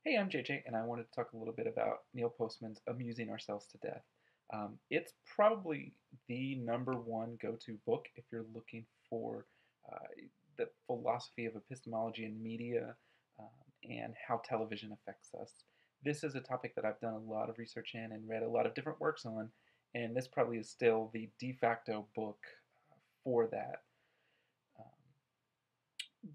Hey, I'm JJ, and I wanted to talk a little bit about Neil Postman's Amusing Ourselves to Death. It's probably the number one go-to book if you're looking for uh, the philosophy of epistemology and media um, and how television affects us. This is a topic that I've done a lot of research in and read a lot of different works on, and this probably is still the de facto book for that. Um,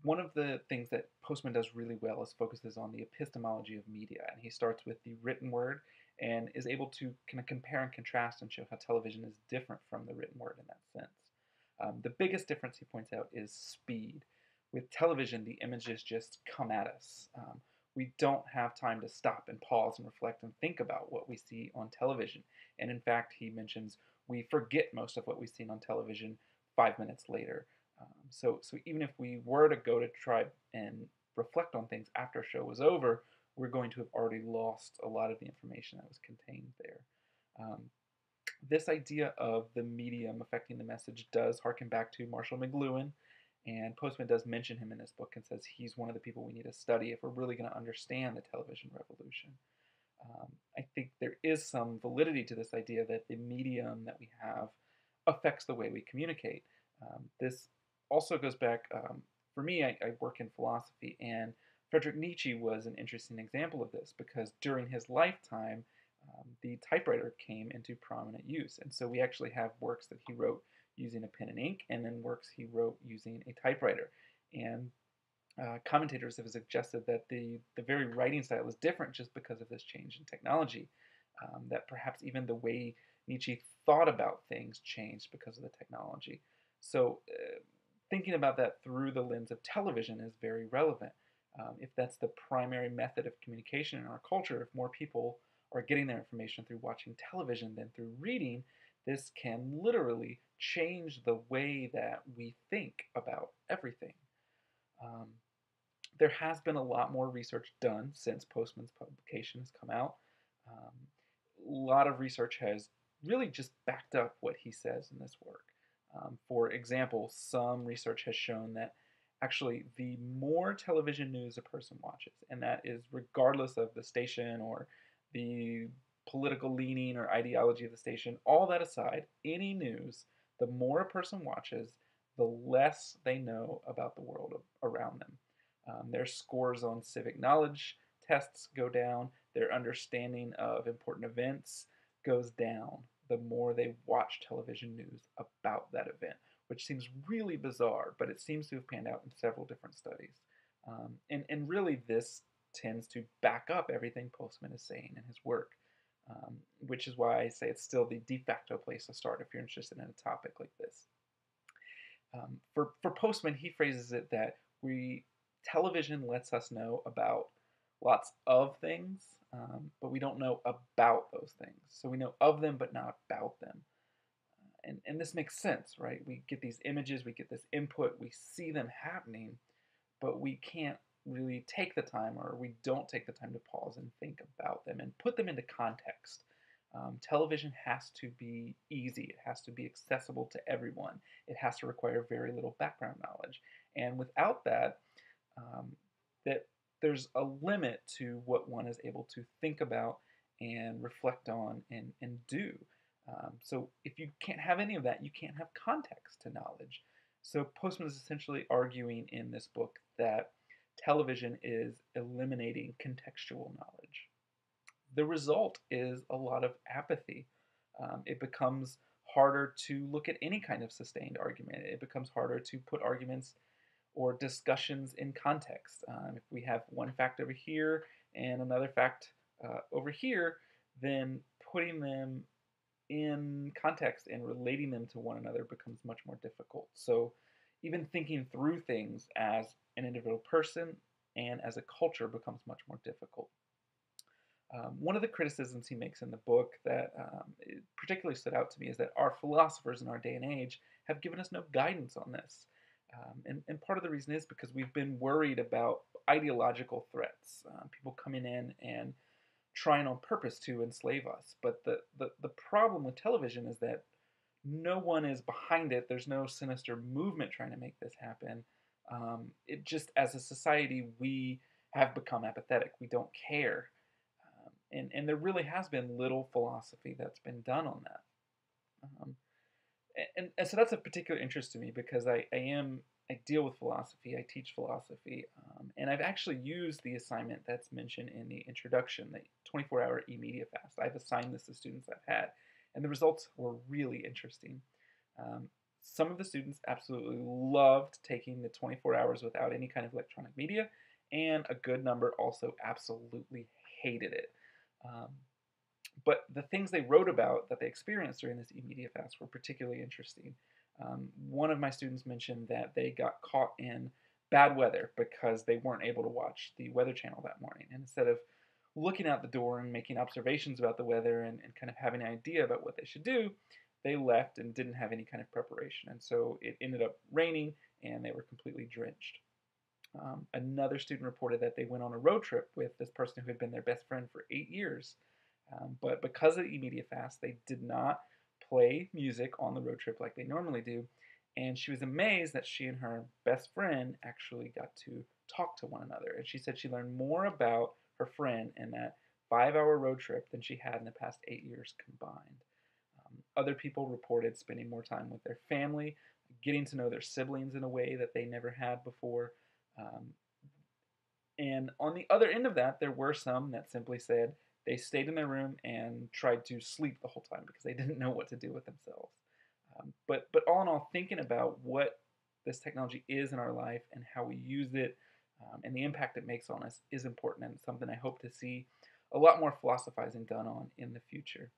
One of the things that Postman does really well is focuses on the epistemology of media, and he starts with the written word and is able to kind of compare and contrast and show how television is different from the written word in that sense. The biggest difference he points out is speed. With television, the images just come at us. We don't have time to stop and pause and reflect and think about what we see on television. And in fact, he mentions we forget most of what we've seen on television 5 minutes later. So even if we were to go to try and reflect on things after a show was over, we're going to have already lost a lot of the information that was contained there. Um, this idea of the medium affecting the message does harken back to Marshall McLuhan, and Postman does mention him in this book and says he's one of the people we need to study if we're really going to understand the television revolution. I think there is some validity to this idea that the medium that we have affects the way we communicate. This also goes back, for me, I work in philosophy, and Friedrich Nietzsche was an interesting example of this because during his lifetime, the typewriter came into prominent use. And so we actually have works that he wrote using a pen and ink, and then works he wrote using a typewriter. And commentators have suggested that the very writing style is different just because of this change in technology. That perhaps even the way Nietzsche thought about things changed because of the technology. So, thinking about that through the lens of television is very relevant. If that's the primary method of communication in our culture, if more people are getting their information through watching television than through reading, this can literally change the way that we think about everything. Um, there has been a lot more research done since Postman's publication has come out. A lot of research has really just backed up what he says in this work. For example, some research has shown that actually the more television news a person watches, and that is regardless of the station or the political leaning or ideology of the station, all that aside, any news, the more a person watches, the less they know about the world around them. Their scores on civic knowledge tests go down, their understanding of important events goes down the more they watch television news about that event, which seems really bizarre, but it seems to have panned out in several different studies. And really, this tends to back up everything Postman is saying in his work, which is why I say it's still the de facto place to start if you're interested in a topic like this. For Postman, he phrases it that television lets us know about lots of things, but we don't know about those things. So we know of them, but not about them. And this makes sense, right? We get these images, we get this input, we see them happening, but we can't really take the time, or we don't take the time to pause and think about them and put them into context. Television has to be easy. It has to be accessible to everyone. It has to require very little background knowledge. And without that, um, that there's a limit to what one is able to think about and reflect on and do. So if you can't have any of that, you can't have context to knowledge. So Postman is essentially arguing in this book that television is eliminating contextual knowledge. The result is a lot of apathy. It becomes harder to look at any kind of sustained argument. It becomes harder to put arguments or discussions in context. If we have one fact over here and another fact over here, then putting them in context and relating them to one another becomes much more difficult. So even thinking through things as an individual person and as a culture becomes much more difficult. One of the criticisms he makes in the book that particularly stood out to me is that our philosophers in our day and age have given us no guidance on this. And part of the reason is because we've been worried about ideological threats, people coming in and trying on purpose to enslave us. But the problem with television is that no one is behind it. There's no sinister movement trying to make this happen. It just, as a society, we have become apathetic. We don't care. And there really has been little philosophy that's been done on that. Um, and so that's a particular interest to me because I deal with philosophy. I teach philosophy, and I've actually used the assignment that's mentioned in the introduction, the 24-hour e-media fast. I've assigned this to students I've had, and the results were really interesting. Um, some of the students absolutely loved taking the 24 hours without any kind of electronic media, and a good number also absolutely hated it. Um, but the things they wrote about that they experienced during this e-media fast were particularly interesting. One of my students mentioned that they got caught in bad weather because they weren't able to watch the Weather Channel that morning. And instead of looking out the door and making observations about the weather and kind of having an idea about what they should do, they left and didn't have any kind of preparation. And so it ended up raining and they were completely drenched. Another student reported that they went on a road trip with this person who had been their best friend for 8 years. But because of the e-media fast, they did not play music on the road trip like they normally do. And she was amazed that she and her best friend actually got to talk to one another. And she said she learned more about her friend in that 5 hour road trip than she had in the past 8 years combined. Other people reported spending more time with their family, getting to know their siblings in a way that they never had before. Um, and on the other end of that, there were some that simply said they stayed in their room and tried to sleep the whole time because they didn't know what to do with themselves. But all in all, thinking about what this technology is in our life and how we use it and the impact it makes on us is important and something I hope to see a lot more philosophizing done on in the future.